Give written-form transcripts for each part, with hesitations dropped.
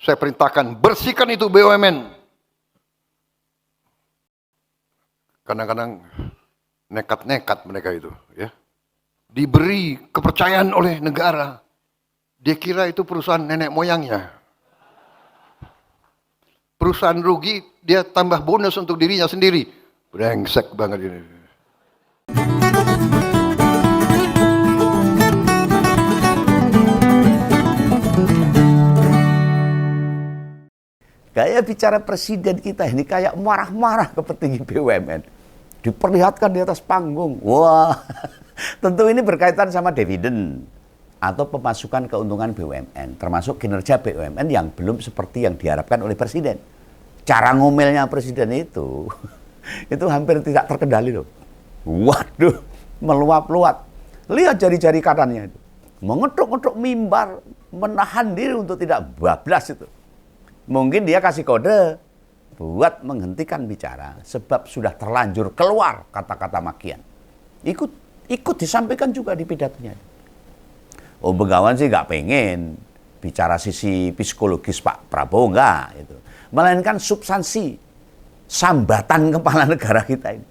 Saya perintahkan bersihkan itu BUMN. Kadang-kadang nekat-nekat mereka itu, ya. Diberi kepercayaan oleh negara. Dia kira itu perusahaan nenek moyangnya. Perusahaan rugi, dia tambah bonus untuk dirinya sendiri. Brengsek banget ini. Gaya bicara presiden kita ini kayak marah-marah ke petinggi BUMN. Diperlihatkan di atas panggung. Wah, tentu ini berkaitan sama dividen atau pemasukan keuntungan BUMN, termasuk kinerja BUMN yang belum seperti yang diharapkan oleh presiden. Cara ngomelnya presiden itu hampir tidak terkendali loh. Waduh, meluap-luap. Lihat jari-jari kanannya itu. Mengetuk-ngetuk mimbar, menahan diri untuk tidak bablas itu. Mungkin dia kasih kode buat menghentikan bicara sebab sudah terlanjur keluar kata-kata makian. Ikut disampaikan juga di pidatonya. Oh, Begawan sih nggak pengen bicara sisi psikologis Pak Prabowo, enggak itu. Melainkan substansi sambatan kepala negara kita ini.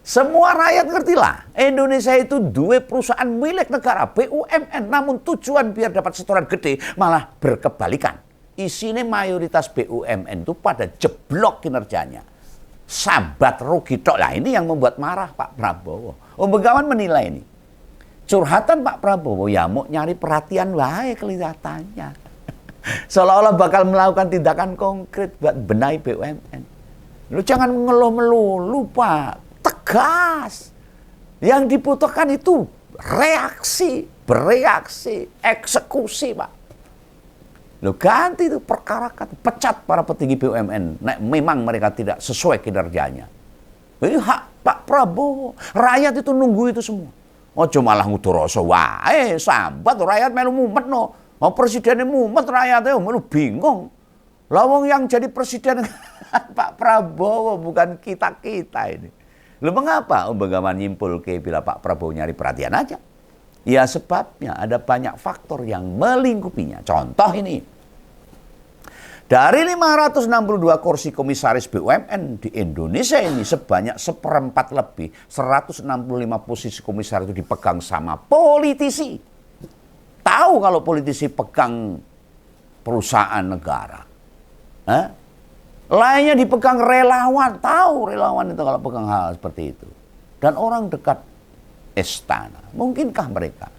Semua rakyat ngertilah, Indonesia itu dua perusahaan milik negara, BUMN, namun tujuan biar dapat setoran gede malah berkebalikan. Isinya mayoritas BUMN itu pada jeblok kinerjanya. Sambat rugi tok. Lah ini yang membuat marah Pak Prabowo. Begawan menilai ini. Curhatan Pak Prabowo ya mau nyari perhatian wae kelihatannya. Seolah-olah bakal melakukan tindakan konkret buat benahi BUMN. Lu jangan ngeluh melulu Pak. Tegas. Yang dibutuhkan itu reaksi, bereaksi, eksekusi Pak. Lo ganti itu perkara kata, pecat para petinggi BUMN. Nah, memang mereka tidak sesuai kinerjanya. Ini hak Pak Prabowo. Rakyat itu nunggu itu semua. Ojo malah ngudoroso wae sambat rakyat melu mumet no. Oh, presidennya mumet rakyatnya melu bingung. Lawang yang jadi presiden Pak Prabowo bukan kita-kita ini. Lo mengapa Begawan nyimpul ke bila Pak Prabowo nyari perhatian aja? Ya sebabnya ada banyak faktor yang melingkupinya. Contoh ini, dari 562 kursi komisaris BUMN di Indonesia ini sebanyak 1/4 lebih, 165 posisi komisaris itu dipegang sama politisi. Tahu kalau politisi pegang perusahaan negara. Lainnya dipegang relawan. Tahu relawan itu kalau pegang hal seperti itu. Dan orang dekat istana. Mungkinkah mereka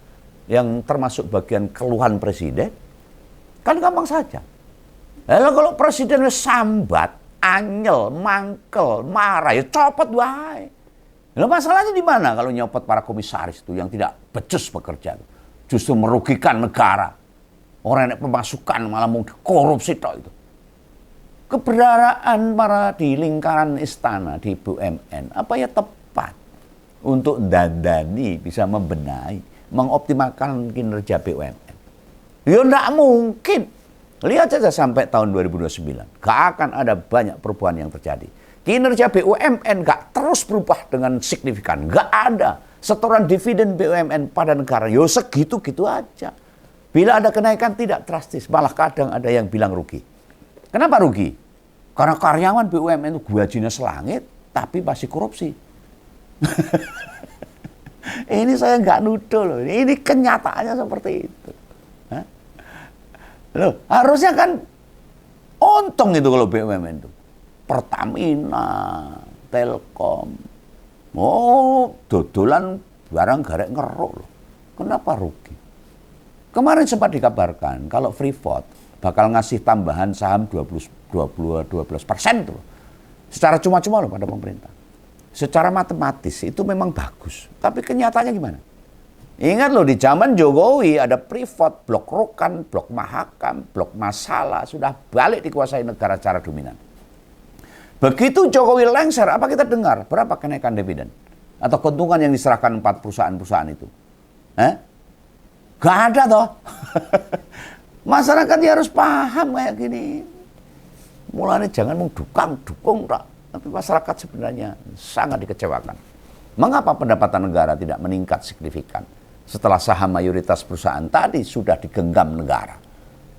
yang termasuk bagian keluhan presiden? Kan gampang saja. Lalu kalau presiden sambat, anyel, mangkel, marah, ya copot wae. Lalu masalahnya di mana kalau nyopot para komisaris itu yang tidak becus bekerja, justru merugikan negara. Orang yang pemasukan malah mau korupsi tok itu. Keberadaan para di lingkaran istana di BUMN apa ya tepat untuk dandani bisa membenahi, mengoptimalkan kinerja BUMN. Ya enggak mungkin. Lihat saja sampai tahun 2029. Gak akan ada banyak perubahan yang terjadi. Kinerja BUMN gak terus berubah dengan signifikan. Gak ada. Setoran dividen BUMN pada negara, yo segitu-gitu aja. Bila ada kenaikan tidak drastis. Malah kadang ada yang bilang rugi. Kenapa rugi? Karena karyawan BUMN itu gajinya selangit, tapi masih korupsi. Ini saya nggak nuduh loh. Ini kenyataannya seperti itu. Loh, harusnya kan untung itu kalau BUMN itu. Pertamina, Telkom. Oh, dodolan barang garek ngeruk loh. Kenapa rugi? Kemarin sempat dikabarkan kalau Freeport bakal ngasih tambahan saham 12% tuh. Secara cuma-cuma loh pada pemerintah. Secara matematis itu memang bagus. Tapi kenyataannya gimana? Ingat loh, di zaman Jokowi ada Freeport, Blok Rokan, Blok Mahakam, Blok Masala sudah balik dikuasai negara secara dominan. Begitu Jokowi lengser, apa kita dengar? Berapa kenaikan dividen? Atau keuntungan yang diserahkan 4 perusahaan-perusahaan itu? Gak ada toh. Masyarakat harus paham kayak gini. Mulanya jangan dukung tak. Tapi masyarakat sebenarnya sangat dikecewakan. Mengapa pendapatan negara tidak meningkat signifikan? Setelah saham mayoritas perusahaan tadi sudah digenggam negara.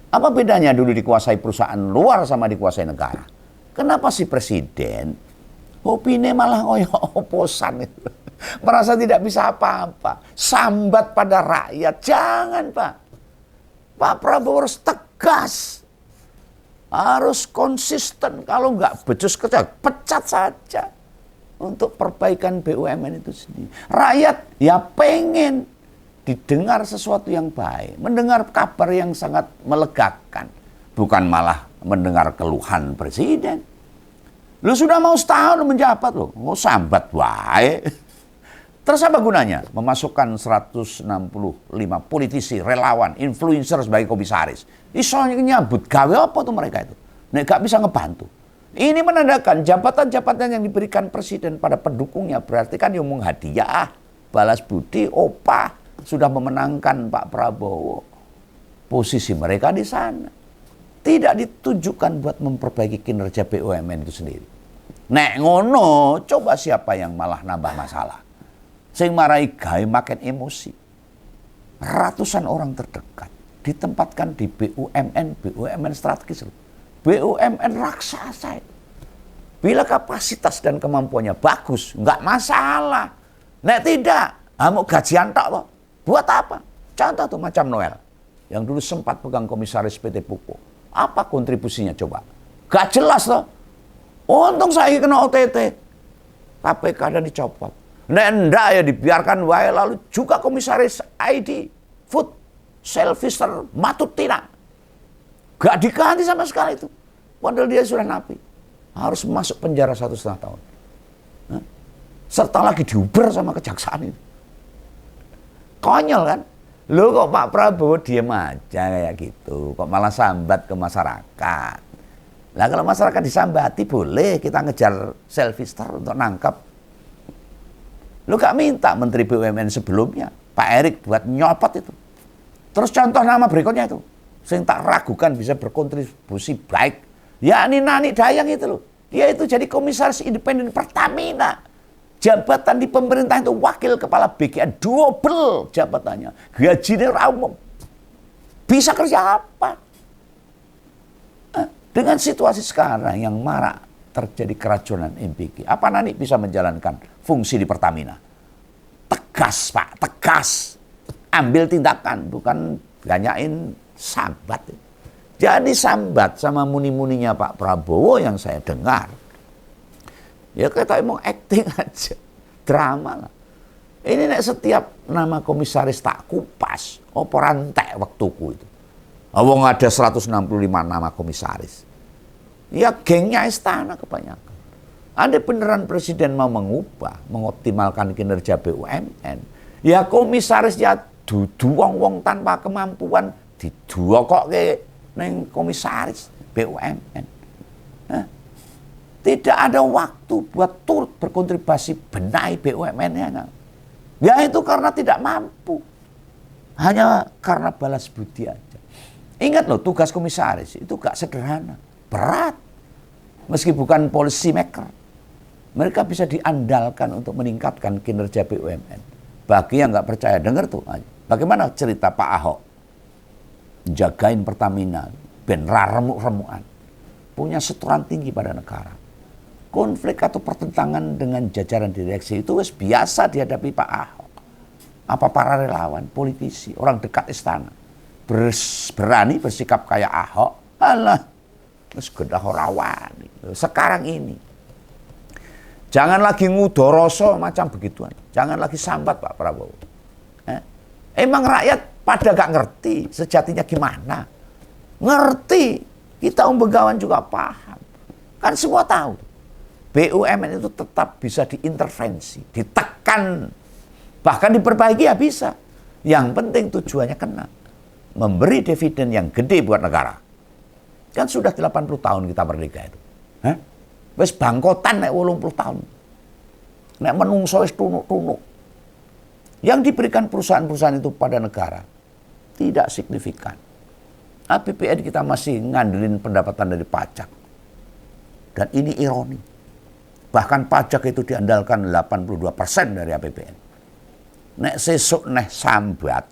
Apa bedanya dulu dikuasai perusahaan luar sama dikuasai negara? Kenapa si presiden opine malah koyo oposan itu? Merasa tidak bisa apa-apa. Sambat pada rakyat. Jangan, Pak. Pak Prabowo harus tegas. Harus konsisten. Kalau nggak becus kerja, pecat saja. Untuk perbaikan BUMN itu sendiri. Rakyat ya pengen didengar sesuatu yang baik. Mendengar kabar yang sangat melegakan. Bukan malah mendengar keluhan presiden. Lu sudah mau setahun menjabat lo. Mau sambat baik. Terus apa gunanya? Memasukkan 165 politisi, relawan, influencer sebagai komisaris. Isonya nyambut gawe apa tuh mereka itu? Nek gak bisa ngebantu. Ini menandakan jabatan-jabatan yang diberikan presiden pada pendukungnya. Berarti kan yang menghadiah, balas budi, opah. Sudah memenangkan Pak Prabowo. Posisi mereka di sana. Tidak ditujukan buat memperbaiki kinerja BUMN itu sendiri. Nek ngono, coba siapa yang malah nambah masalah. Sing marai gawe makin emosi. Ratusan orang terdekat ditempatkan di BUMN strategis. BUMN raksasa. Bila kapasitas dan kemampuannya bagus, nggak masalah. Nek tidak, mau gajian tak apa? Buat apa? Contoh tuh macam Noel, yang dulu sempat pegang komisaris PT Pupuk. Apa kontribusinya coba? Gak jelas loh. Untung saya kena OTT. KPK dan dicopot. Ndak ya dibiarkan wae, lalu juga komisaris ID Food Selfister Matutina. Gak diganti sama sekali itu. Padahal dia sudah napi. Harus masuk penjara 1,5 tahun. Serta lagi diuber sama kejaksaan itu. Konyol kan? Lo kok Pak Prabowo diem aja kayak gitu. Kok malah sambat ke masyarakat. Lah kalau masyarakat disambati boleh kita ngejar selfister untuk nangkap. Lu gak minta Menteri BUMN sebelumnya, Pak Erik buat nyopot itu. Terus contoh nama berikutnya itu, sing tak ragukan bisa berkontribusi baik, yakni Nani Dayang itu loh. Dia itu jadi komisaris independen Pertamina. Jabatan di pemerintah itu wakil kepala BGN, double jabatannya. Gajinya umum. Bisa kerja apa? Dengan situasi sekarang yang marak terjadi keracunan MBG. Apa Nani bisa menjalankan fungsi di Pertamina? Tegas, Pak, tegas. Ambil tindakan, bukan ganyain sambat. Jadi sambat sama muni-muninya Pak Prabowo yang saya dengar. Ya kita mau acting aja. Drama lah. Ini nek setiap nama komisaris tak kupas. Apa rantek waktuku itu. Wong ada 165 nama komisaris. Ya gengnya istana kebanyakan. Ada beneran presiden mau mengubah, mengoptimalkan kinerja BUMN. Ya komisaris ya dudu wong-wong tanpa kemampuan didua kok ke neng komisaris BUMN. Tidak ada waktu buat turut berkontribusi benahi BUMN-nya. Ya itu karena tidak mampu. Hanya karena balas budi aja. Ingat loh, tugas komisaris itu gak sederhana. Berat. Meski bukan policy maker. Mereka bisa diandalkan untuk meningkatkan kinerja BUMN. Bagi yang gak percaya, dengar tuh. Bagaimana cerita Pak Ahok. Jagain Pertamina. Ben remuk-remukan. Punya setoran tinggi pada negara. Konflik atau pertentangan dengan jajaran direksi itu biasa dihadapi Pak Ahok. Apa para relawan, politisi, orang dekat istana. Berani bersikap kayak Ahok. Alah. Terus gedah rawan. Sekarang ini. Jangan lagi ngudoroso macam begituan. Jangan lagi sambat Pak Prabowo. Emang rakyat pada gak ngerti sejatinya gimana. Ngerti. Kita begawan juga paham. Kan semua tahu. BUMN itu tetap bisa diintervensi. Ditekan. Bahkan diperbaiki ya bisa. Yang penting tujuannya kena. Memberi dividen yang gede buat negara. Kan sudah 80 tahun kita merdeka itu. Wes bangkotan nek 80 tahun. Nek menungso wis tunuk-tunuk. Yang diberikan perusahaan-perusahaan itu pada negara tidak signifikan. APBN kita masih ngandelin pendapatan dari pajak. Dan ini ironi. Bahkan pajak itu diandalkan 82% dari APBN. Nek sesuk neh sambat.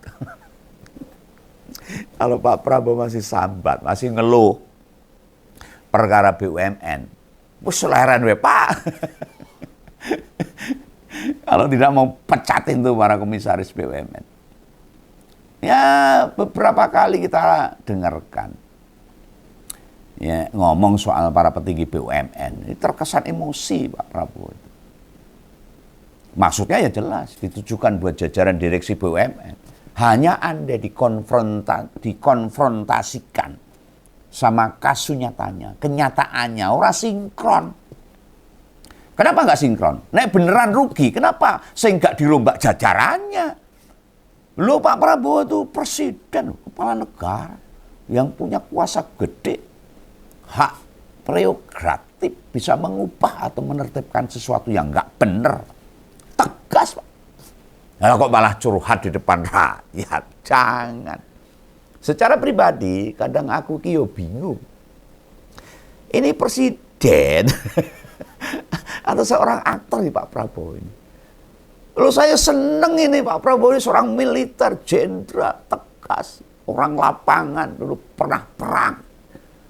Kalau Pak Prabowo masih sambat, masih ngeluh perkara BUMN, wis leren we Pak. Kalau tidak mau pecatin tuh para komisaris BUMN. Ya beberapa kali kita dengarkan ya ngomong soal para petinggi BUMN, ini terkesan emosi Pak Prabowo. Maksudnya ya jelas ditujukan buat jajaran direksi BUMN. Hanya Anda dikonfrontasikan sama kasus nyatanya, kenyataannya, ora sinkron. Kenapa nggak sinkron? Nek beneran rugi, kenapa saya nggak dirombak jajarannya? Lo Pak Prabowo itu presiden, kepala negara yang punya kuasa gede, hak prerogatif bisa mengubah atau menertibkan sesuatu yang nggak bener. Tegas Pak. Nah, kok malah curhat di depan rakyat? Jangan. Secara pribadi, kadang aku kyo bingung. Ini presiden atau seorang aktor nih Pak Prabowo ini. Lalu saya seneng ini Pak Prabowo ini seorang militer, jenderal, tegas, orang lapangan, dulu pernah perang.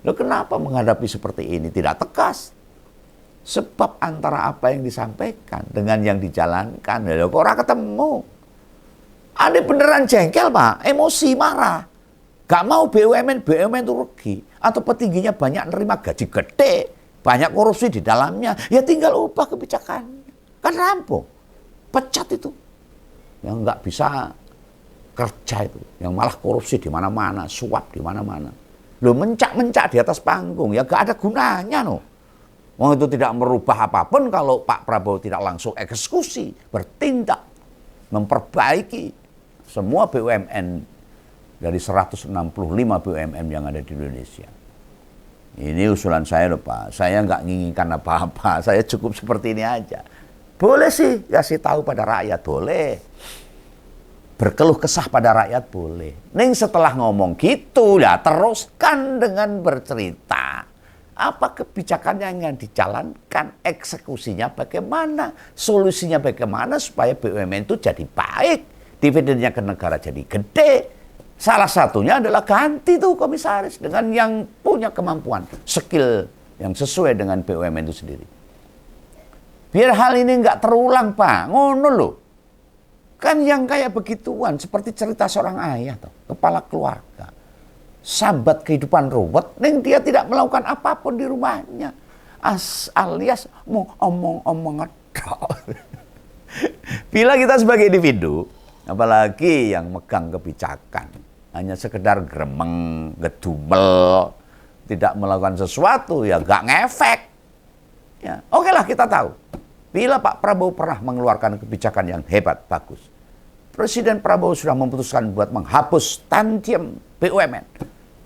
Lalu kenapa menghadapi seperti ini tidak tegas? Sebab antara apa yang disampaikan dengan yang dijalankan, ya kok orang ketemu. Ada beneran jengkel Pak, emosi, marah. Gak mau BUMN itu rugi. Atau petingginya banyak nerima gaji gede, banyak korupsi di dalamnya. Ya tinggal ubah kebijakannya. Kan rampung. Pecat itu. Yang nggak bisa kerja itu. Yang malah korupsi di mana-mana, suap di mana-mana. Loh mencak-mencak di atas panggung, ya gak ada gunanya no. Wong itu tidak merubah apapun kalau Pak Prabowo tidak langsung eksekusi, bertindak, memperbaiki semua BUMN dari 165 BUMN yang ada di Indonesia. Ini usulan saya loh Pak, saya nggak menginginkan apa-apa, saya cukup seperti ini aja. Boleh sih kasih tahu pada rakyat, boleh. Berkeluh kesah pada rakyat boleh. Ning setelah ngomong gitu, ya teruskan dengan bercerita. Apa kebijakannya yang dijalankan, eksekusinya bagaimana, solusinya bagaimana supaya BUMN itu jadi baik, dividennya ke negara jadi gede. Salah satunya adalah ganti tuh komisaris dengan yang punya kemampuan, skill yang sesuai dengan BUMN itu sendiri. Biar hal ini nggak terulang Pak, ngono loh. Kan yang kayak begituan, seperti cerita seorang ayah tuh, kepala keluarga. Sambat kehidupan ruwet, neng dia tidak melakukan apapun di rumahnya. Alias mau omong-omong ngedok. Bila kita sebagai individu, apalagi yang megang kebijakan, hanya sekedar gremeng, ngedumel, tidak melakukan sesuatu, ya gak ngefek. Ya, oke lah kita tahu. Bila Pak Prabowo pernah mengeluarkan kebijakan yang hebat, bagus. Presiden Prabowo sudah memutuskan buat menghapus tantiem BUMN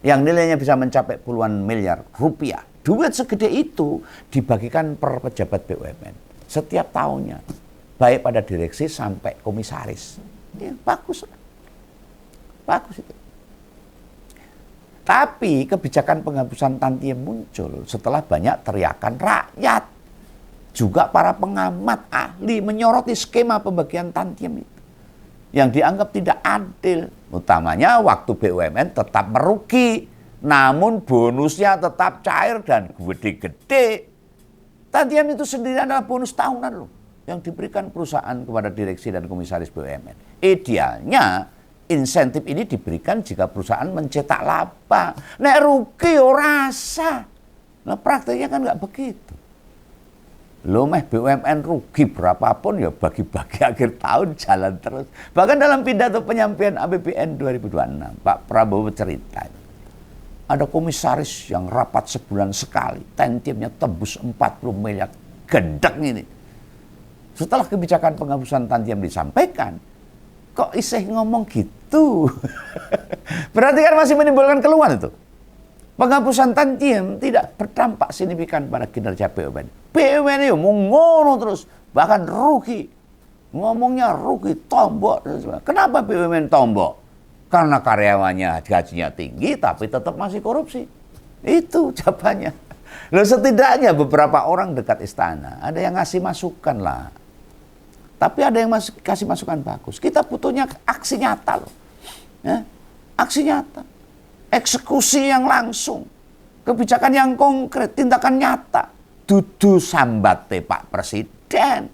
yang nilainya bisa mencapai puluhan miliar rupiah. Duit segede itu dibagikan per pejabat BUMN setiap tahunnya, baik pada direksi sampai komisaris. Ya, bagus. Bagus itu. Tapi kebijakan penghapusan tantiem muncul setelah banyak teriakan rakyat. Juga para pengamat ahli menyoroti skema pembagian tantiem itu yang dianggap tidak adil. Utamanya waktu BUMN tetap merugi, namun bonusnya tetap cair dan gede-gede. Tantiem itu sendiri adalah bonus tahunan loh yang diberikan perusahaan kepada direksi dan komisaris BUMN. Idealnya insentif ini diberikan jika perusahaan mencetak laba. Nek rugi ora rasa. Nah prakteknya kan nggak begitu. Lo meh BUMN rugi berapapun ya bagi-bagi akhir tahun jalan terus. Bahkan dalam pidato penyampaian APBN 2026, Pak Prabowo cerita ada komisaris yang rapat sebulan sekali, tantiemnya tembus 40 miliar, gendek ini. Setelah kebijakan penghapusan tantiem disampaikan, kok isih ngomong gitu? Berarti kan masih menimbulkan keluhan itu. Penghapusan tantiem tidak berdampak signifikan pada kinerja BUMN. BUMN itu mau ngono terus, bahkan rugi. Ngomongnya rugi, tombok. Kenapa BUMN tombok? Karena karyawannya gajinya tinggi, tapi tetap masih korupsi. Itu jawabannya. Loh setidaknya beberapa orang dekat istana, ada yang ngasih masukan lah. Tapi ada yang kasih masukan bagus. Kita butuhnya aksi nyata loh. Ya? aksi nyata, eksekusi yang langsung, kebijakan yang konkret, tindakan nyata. Dudu sambate Pak Presiden,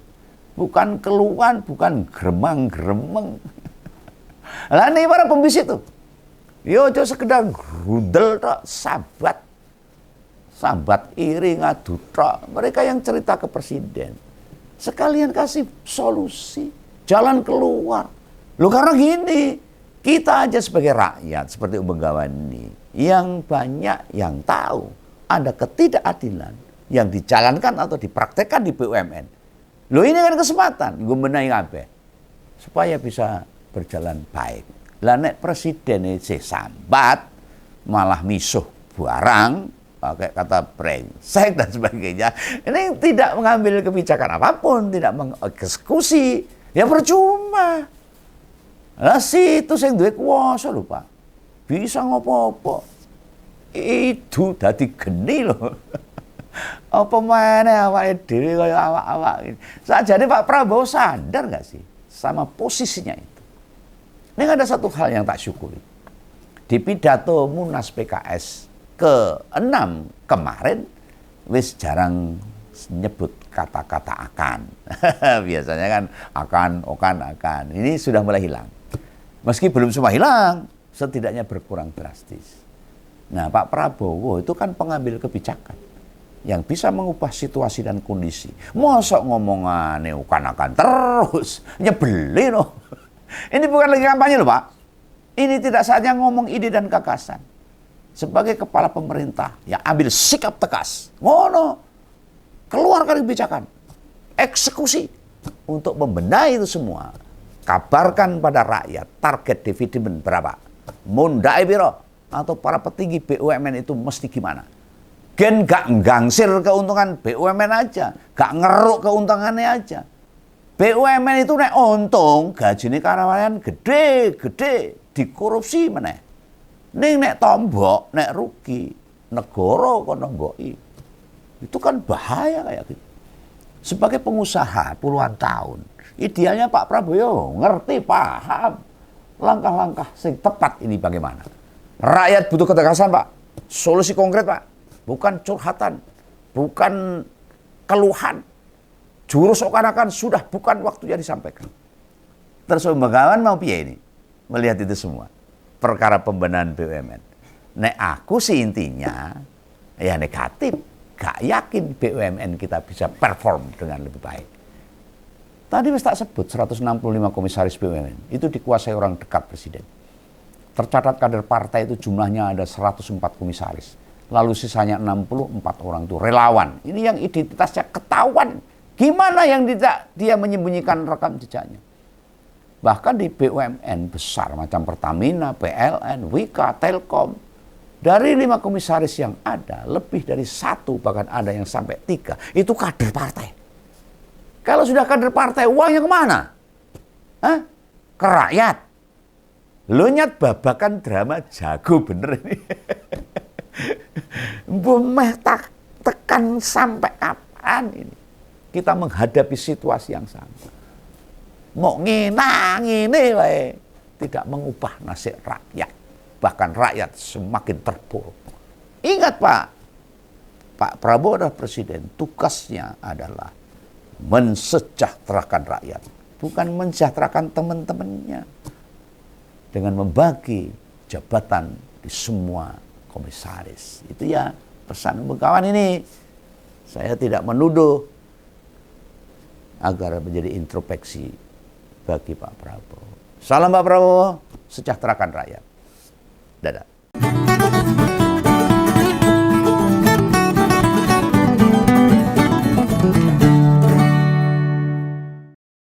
bukan keluhan, bukan gremeng-gremeng. Lah ini para pembisik itu, yo aja sekedar grundel tok, sambat iri ngadu tok. Mereka yang cerita ke presiden, sekalian kasih solusi, jalan keluar. Loh karena gini, kita aja sebagai rakyat seperti Bengawan ini, yang banyak yang tahu ada ketidakadilan yang dijalankan atau dipraktekkan di BUMN. Loh ini kan kesempatan, gue benahi kabeh supaya bisa berjalan baik. Lah nek presiden ini sambat, malah misuh barang, pakai kata brengsek dan sebagainya. Ini tidak mengambil kebijakan apapun, tidak mengeksekusi, ya percuma. Lah situ sing duwe kuwasa lho, Pak. Bisa ngopo-opo. Itu dadi geni lho. Apa meneh awake dhewe kaya awak-awak ini. Sakjane Pak Prabowo sadar nggak sih sama posisinya itu. Ini ada satu hal yang tak syukuri. Di pidato Munas PKS ke-6 kemarin wis jarang nyebut kata-kata akan. Biasanya kan akan. Ini sudah mulai hilang. Meski belum semua hilang, setidaknya berkurang drastis. Nah, Pak Prabowo itu kan pengambil kebijakan yang bisa mengubah situasi dan kondisi. Masa ngomongannya akan terus, nyebelin loh. Ini bukan lagi kampanye loh, Pak. Ini tidak saatnya ngomong ide dan gagasan. Sebagai kepala pemerintah, ya ambil sikap tegas. Ngono, keluarkan kebijakan, eksekusi untuk membenahi itu semua. Kabarkan pada rakyat target dividen berapa, mondai biro, atau para petinggi BUMN itu mesti gimana. Gen gak nggangsir keuntungan BUMN aja, gak ngeruk keuntungannya aja. BUMN itu nek untung, gajinya karyawan gede, dikorupsi meneh. Ning nek tombok, nek rugi, negara kok nomboi. Itu kan bahaya kayak gitu. Sebagai pengusaha puluhan tahun, idealnya Pak Prabowo ngerti, paham langkah-langkah yang tepat ini bagaimana. Rakyat butuh ketegasan, Pak. Solusi konkret, Pak. Bukan curhatan, bukan keluhan. Jurus seakan-akan sudah bukan waktunya disampaikan. Terus Bengawan mau piye ini? Melihat itu semua. Perkara pembenahan BUMN. Nek aku sih intinya ya negatif. Gak yakin BUMN kita bisa perform dengan lebih baik. Tadi wis tak sebut 165 komisaris BUMN itu dikuasai orang dekat presiden. Tercatat kader partai itu jumlahnya ada 104 komisaris. Lalu sisanya 64 orang itu relawan. Ini yang identitasnya ketahuan. Gimana yang dia menyembunyikan rekam jejaknya. Bahkan di BUMN besar macam Pertamina, PLN, Wika, Telkom. Dari 5 komisaris yang ada, lebih dari 1, bahkan ada yang sampai 3, itu kader partai. Kalau sudah kader partai, uangnya kemana? Hah? Ke rakyat. Lo nyat babakan drama jago bener ini. Bumeh tak tekan sampai kapan ini? Kita menghadapi situasi yang sama. Mau nginang ini, tidak mengubah nasib rakyat. Bahkan rakyat semakin terpuruk. Ingat Pak Prabowo adalah presiden, tugasnya adalah mensejahterakan rakyat, bukan mensejahterakan teman-temannya. Dengan membagi jabatan di semua komisaris. Itu ya pesan Bengawan ini. Saya tidak menuduh, agar menjadi introspeksi bagi Pak Prabowo. Salam Pak Prabowo, sejahterakan rakyat. Dadah.